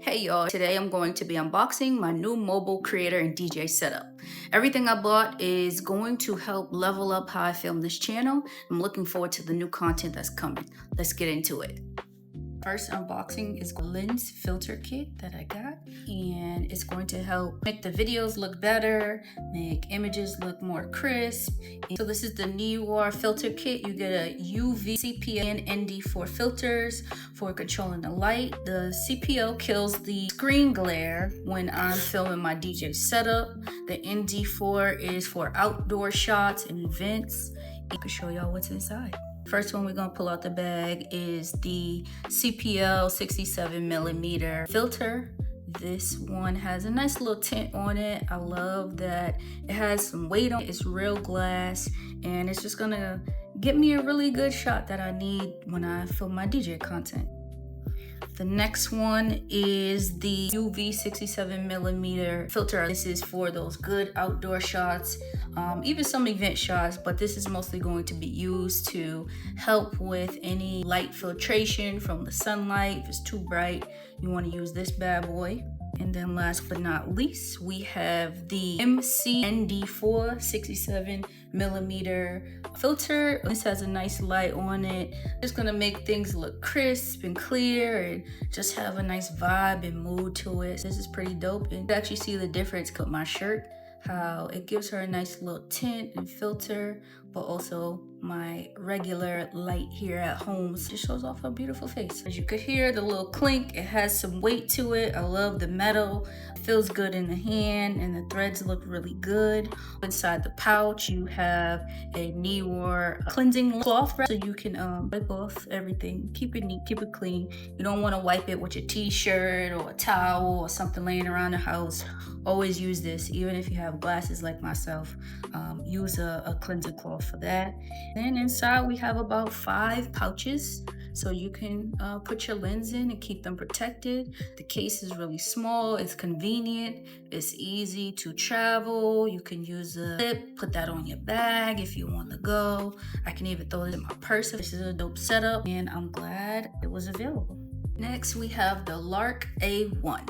Hey y'all, today I'm going to be unboxing my new mobile creator and DJ setup. Everything I bought is going to help level up how I film this channel. I'm looking forward to the new content that's coming. Let's get into it. First unboxing is a lens filter kit that I got, and it's going to help make the videos look better, make images look more crisp. So this is the NEEWER filter kit. You get a UV, CPO, and ND4 filters for controlling the light. The CPO kills the screen glare when I'm filming my DJ setup. The ND4 is for outdoor shots and events. I can show y'all what's inside. First one we're gonna pull out the bag is the CPL 67mm filter. This one has a nice little tint on it. I love that it has some weight on it. It's real glass, and it's just gonna get me a really good shot that I need when I film my DJ content. The next one is the UV 67mm filter. This is for those good outdoor shots, even some event shots, but this is mostly going to be used to help with any light filtration from the sunlight. If it's too bright, you want to use this bad boy. And then last but not least, we have the ND4 67mm filter. This has a nice light on it. It's gonna make things look crisp and clear and just have a nice vibe and mood to it. This is pretty dope, and you actually see the difference with my shirt, how it gives her a nice little tint and filter, but also my regular light here at home just shows off her beautiful face. As you could hear the little clink, it has some weight to it. I love the metal. It feels good in the hand, and the threads look really good. Inside the pouch, you have a NEEWER cleansing cloth so you can wipe off everything. Keep it neat, keep it clean. You don't want to wipe it with your t-shirt or a towel or something laying around the house. Always use this, even if you have glasses like myself. Use a cleansing cloth for that. Then inside we have about 5 pouches, so you can put your lens in and keep them protected. The case is really small, it's convenient, it's easy to travel. You can use a clip, put that on your bag if you want to go. I can even throw it in my purse. This is a dope setup, and I'm glad it was available. Next we have the Lark A1.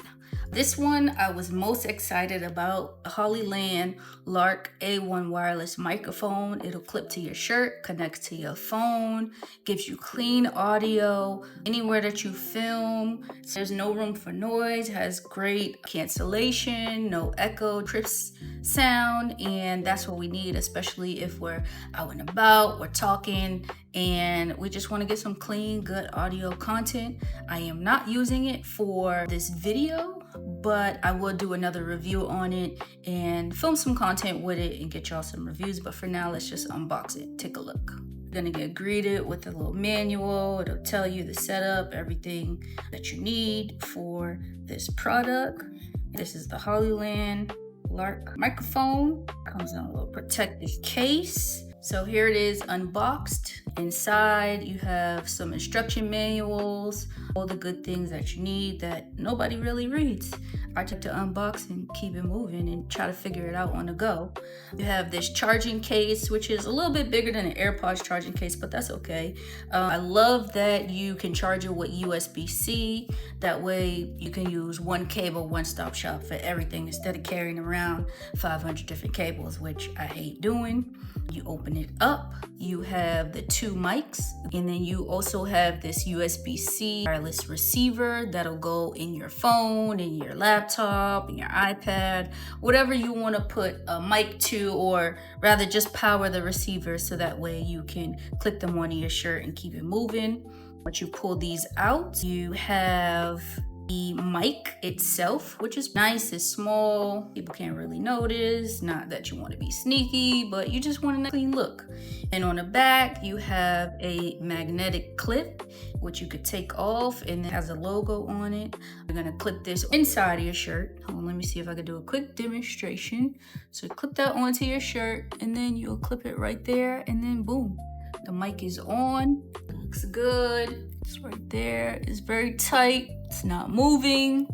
This one I was most excited about. Hollyland Lark A1 wireless microphone. It'll clip to your shirt, connects to your phone, gives you clean audio anywhere that you film. There's no room for noise, has great cancellation, no echo, crisp sound, and that's what we need, especially if we're out and about, we're talking, and we just want to get some clean, good audio content. I am not using it for this video, but I will do another review on it and film some content with it and get y'all some reviews. But for now, let's just unbox it. Take a look. You're gonna get greeted with a little manual. It'll tell you the setup, everything that you need for this product. This is the Hollyland Lark microphone. Comes in a little protective case. So here it is unboxed. Inside you have some instruction manuals, all the good things that you need that nobody really reads. I like to unbox and keep it moving and try to figure it out on the go. You have this charging case, which is a little bit bigger than an AirPods charging case, but that's okay. I love that you can charge it with USB-C. That way you can use one cable, one-stop shop for everything instead of carrying around 500 different cables, which I hate doing. You open it up, you have the 2 mics, and then you also have this USB-C wireless receiver that'll go in your phone, in your laptop, in your iPad, whatever you want to put a mic to, or rather just power the receiver so that way you can click them onto your shirt and keep it moving. Once you pull these out, you have the mic itself, which is nice. It's small, people can't really notice. Not that you want to be sneaky, but you just want a clean look. And on the back you have a magnetic clip which you could take off, and it has a logo on it. You're gonna clip this inside of your shirt. Hold on, let me see if I can do a quick demonstration. So clip that onto your shirt, and then you'll clip it right there, and then boom, the mic is on. It looks good. It's right there. It's very tight. It's not moving.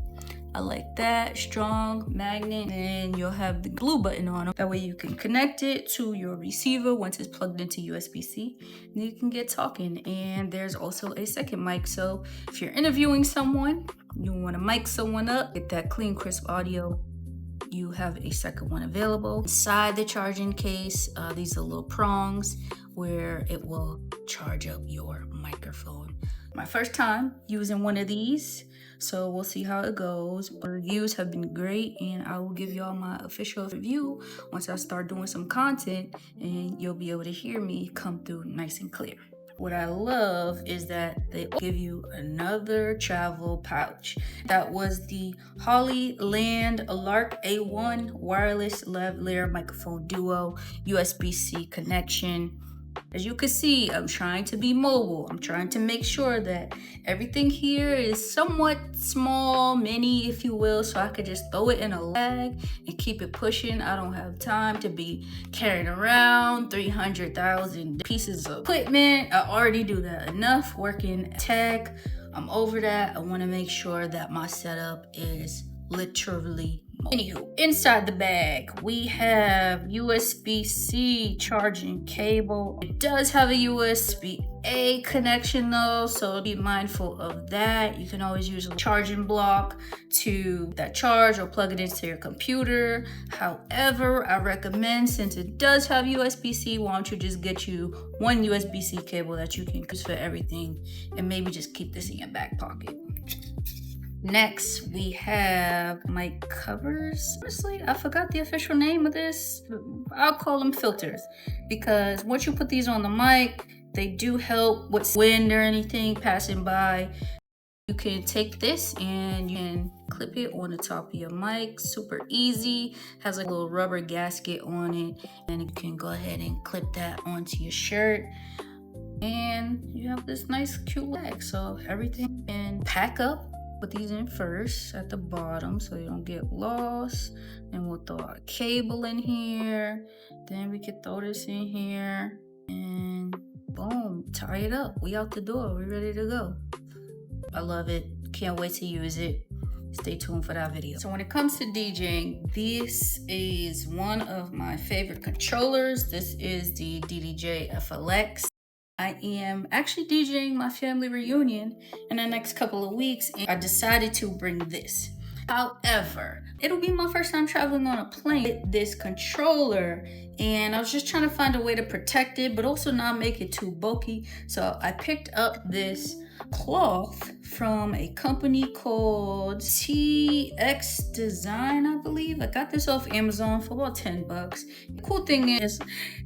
I like that. Strong magnet, and you'll have the glue button on it. That way you can connect it to your receiver once it's plugged into USB-C, and you can get talking. And there's also a second mic, so if you're interviewing someone, you want to mic someone up, get that clean, crisp audio, you have a second one available. Inside the charging case, these are little prongs where it will charge up your microphone. My first time using one of these, so we'll see how it goes. The reviews have been great, and I will give y'all my official review once I start doing some content, and you'll be able to hear me come through nice and clear. What I love is that they give you another travel pouch. That was the Hollyland Lark A1 wireless lavalier microphone duo USB-C connection. As you can see, I'm trying to be mobile. I'm trying to make sure that everything here is somewhat small, mini, if you will, so I could just throw it in a bag and keep it pushing. I don't have time to be carrying around 300,000 pieces of equipment. I already do that enough working tech. I'm over that. I want to make sure that my setup is literally mobile. Anywho, inside the bag, we have USB-C charging cable. It does have a USB-A connection though, so be mindful of that. You can always use a charging block to that charge or plug it into your computer. However, I recommend, since it does have USB-C, why don't you just get you one USB-C cable that you can use for everything, and maybe just keep this in your back pocket. Next, we have mic covers. Honestly, I forgot the official name of this. I'll call them filters, because once you put these on the mic, they do help with wind or anything passing by. You can take this and you can clip it on the top of your mic. Super easy. Has like a little rubber gasket on it, and you can go ahead and clip that onto your shirt. And you have this nice cute bag, so everything can pack up. Put these in first at the bottom so you don't get lost. Then we'll throw our cable in here. Then we can throw this in here, and boom, tie it up. We out the door. We're ready to go. I love it. Can't wait to use it. Stay tuned for that video. So when it comes to DJing, this is one of my favorite controllers. This is the DDJ FLX. I am actually DJing my family reunion in the next couple of weeks, and I decided to bring this. However, it'll be my first time traveling on a plane with this controller, and I was just trying to find a way to protect it, but also not make it too bulky. So I picked up this cloth from a company called TX Design, I believe. I got this off Amazon for about 10 bucks. The cool thing is,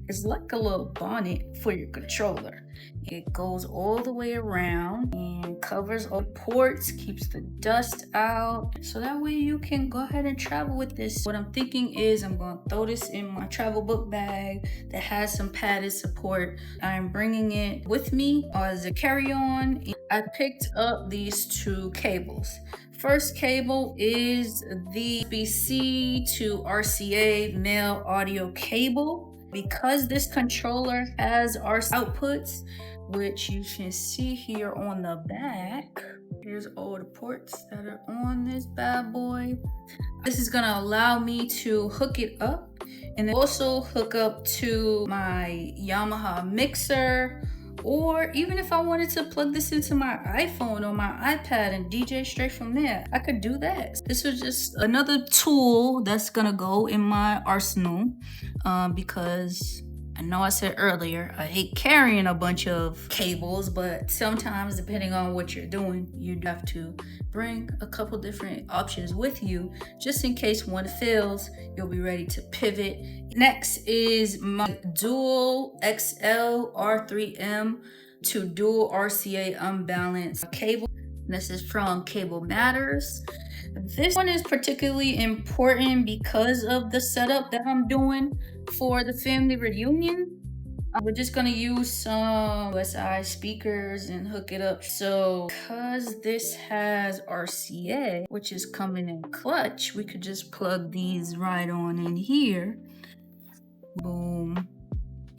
it's like a little bonnet for your controller. It goes all the way around and covers all the ports, keeps the dust out, so that way you can go ahead and travel with this. What I'm thinking is I'm going to throw this in my travel book bag that has some padded support. I'm bringing it with me as a carry-on. I picked up these two cables. First cable is the USB-C to RCA male audio cable. Because this controller has our outputs, which you can see here on the back. Here's all the ports that are on this bad boy. This is gonna allow me to hook it up and also hook up to my Yamaha mixer, or even if I wanted to plug this into my iPhone or my iPad and DJ straight from there, I could do that. This was just another tool that's gonna go in my arsenal, because I know I said earlier, I hate carrying a bunch of cables, but sometimes depending on what you're doing, you have to bring a couple different options with you, just in case one fails, you'll be ready to pivot. Next is my dual XL R3M to dual RCA unbalanced cable. This is from Cable Matters. This one is particularly important because of the setup that I'm doing for the family reunion. We're just gonna use some USI speakers and hook it up. So because this has RCA, which is coming in clutch, we could just plug these right on in here. Boom.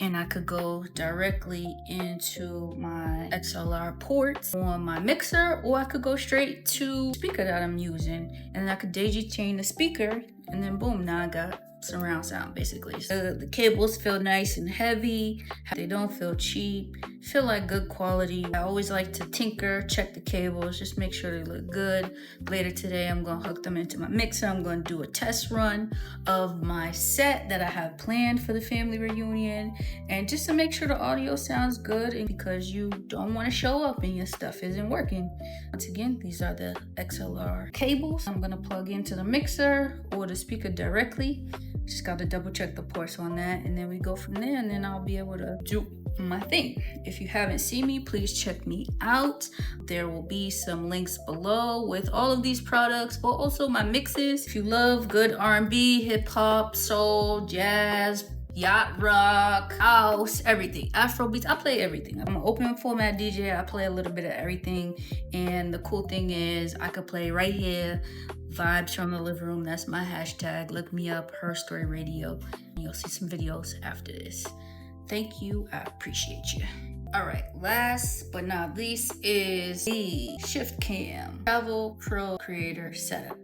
and I could go directly into my XLR ports on my mixer, or I could go straight to the speaker that I'm using, and then I could daisy chain the speaker, and then boom, now I got surround sound basically. So the cables feel nice and heavy, they don't feel cheap, feel like good quality. I always like to tinker, check the cables, just make sure they look good. Later today I'm gonna hook them into my mixer. I'm gonna do a test run of my set that I have planned for the family reunion, and just to make sure the audio sounds good, and because you don't want to show up and your stuff isn't working. Once again, these are the XLR cables I'm gonna plug into the mixer or the speaker directly. Just got to double check the ports on that, and then we go from there, and then I'll be able to do my thing. If you haven't seen me, please check me out. There will be some links below with all of these products, but also my mixes. If you love good R&B, hip hop, soul, jazz, yacht rock, house, everything, Afrobeats, I play everything. I'm an open format DJ. I play a little bit of everything, and the cool thing is I could play right here. Vibes from the living room, that's my hashtag. Look me up, HERSTORY Radio, and you'll see some videos after this. Thank you, I appreciate you. All right, last but not least is the Shift Cam Travel Pro Creator Setup.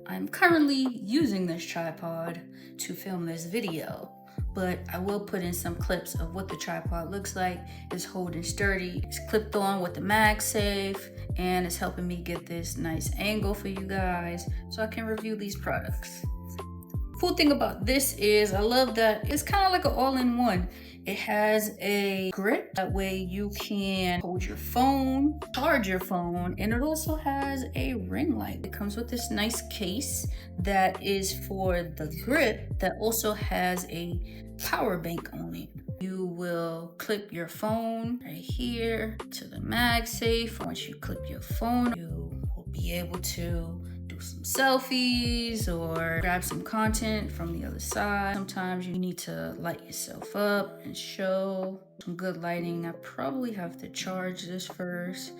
I'm currently using this tripod to film this video, but I will put in some clips of what the tripod looks like. It's holding sturdy, it's clipped on with the MagSafe, and it's helping me get this nice angle for you guys so I can review these products. Cool thing about this is I love that it's kind of like an all-in-one. It has a grip, that way you can hold your phone, charge your phone, and it also has a ring light. It comes with this nice case that is for the grip that also has a power bank on it. You will clip your phone right here to the MagSafe. Once you clip your phone, you will be able to do some selfies or grab some content from the other side. Sometimes you need to light yourself up and show some good lighting. I probably have to charge this first,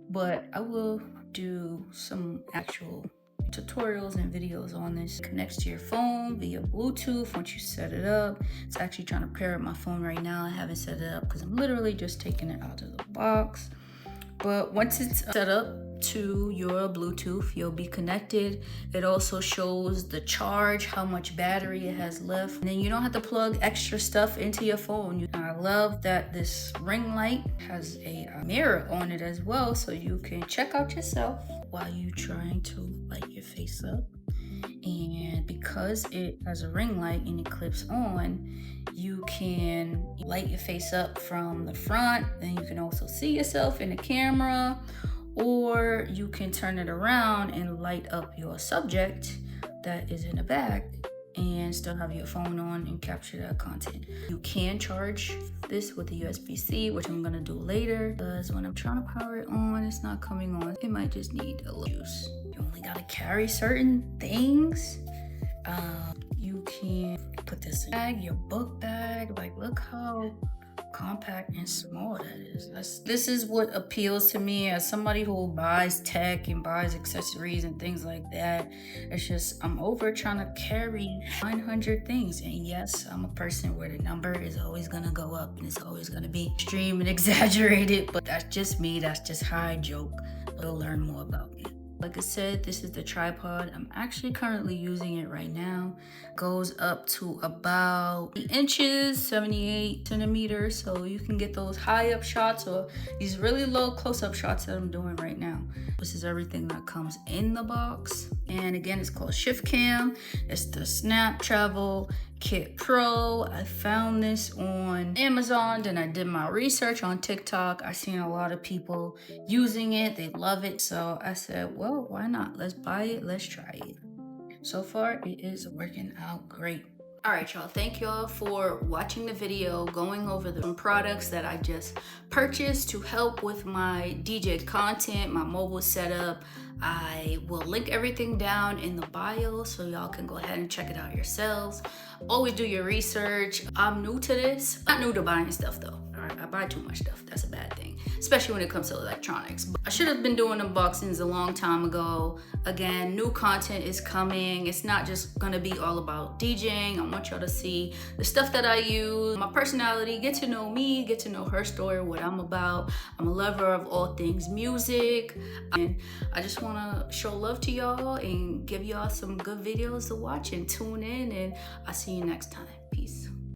but I will do some actual tutorials and videos on this. It connects to your phone via Bluetooth once you set it up. It's actually trying to pair up my phone right now. I haven't set it up because I'm literally just taking it out of the box. But once it's set up to your Bluetooth, you'll be connected. It also shows the charge, how much battery it has left, and then you don't have to plug extra stuff into your phone. I love that this ring light has a mirror on it as well, so you can check out yourself while you're trying to light your face up. And because it has a ring light and it clips on, you can light your face up from the front, then you can also see yourself in the camera, or you can turn it around and light up your subject that is in the back and still have your phone on and capture that content. You can charge this with a USB-C, which I'm gonna do later, because when I'm trying to power it on, it's not coming on. It might just need a little juice. You only gotta carry certain things. You can put this in your bag, your book bag. Like, look how compact and small that is. This is what appeals to me as somebody who buys tech and buys accessories and things like that. It's just, I'm over trying to carry 900 things, and yes, I'm a person where the number is always gonna go up and it's always gonna be extreme and exaggerated, but that's just me. That's just how I joke. You'll learn more about me. Like I said, this is the tripod. I'm actually currently using it right now. Goes up to about 8 inches, 78 centimeters. So you can get those high up shots or these really low close up shots that I'm doing right now. This is everything that comes in the box. And again, it's called Shift Cam. It's the Snap Travel Kit Pro. I found this on Amazon, then I did my research on TikTok. I seen a lot of people using it, they love it, so I said, well, why not? Let's buy it, let's try it. So far it is working out great. All right, y'all, thank y'all for watching the video, going over the products that I just purchased to help with my DJ content, my mobile setup. I will link everything down in the bio so y'all can go ahead and check it out yourselves. Always do your research. I'm new to this. Not new to buying stuff though. All right, I buy too much stuff. That's a bad thing. especially when it comes to electronics. But I should have been doing unboxings a long time ago. Again, new content is coming. It's not just gonna be all about DJing. I want y'all to see the stuff that I use, my personality, get to know me, get to know her story, what I'm about. I'm a lover of all things music, and I just wanna show love to y'all and give y'all some good videos to watch and tune in, and I'll see you next time. Peace.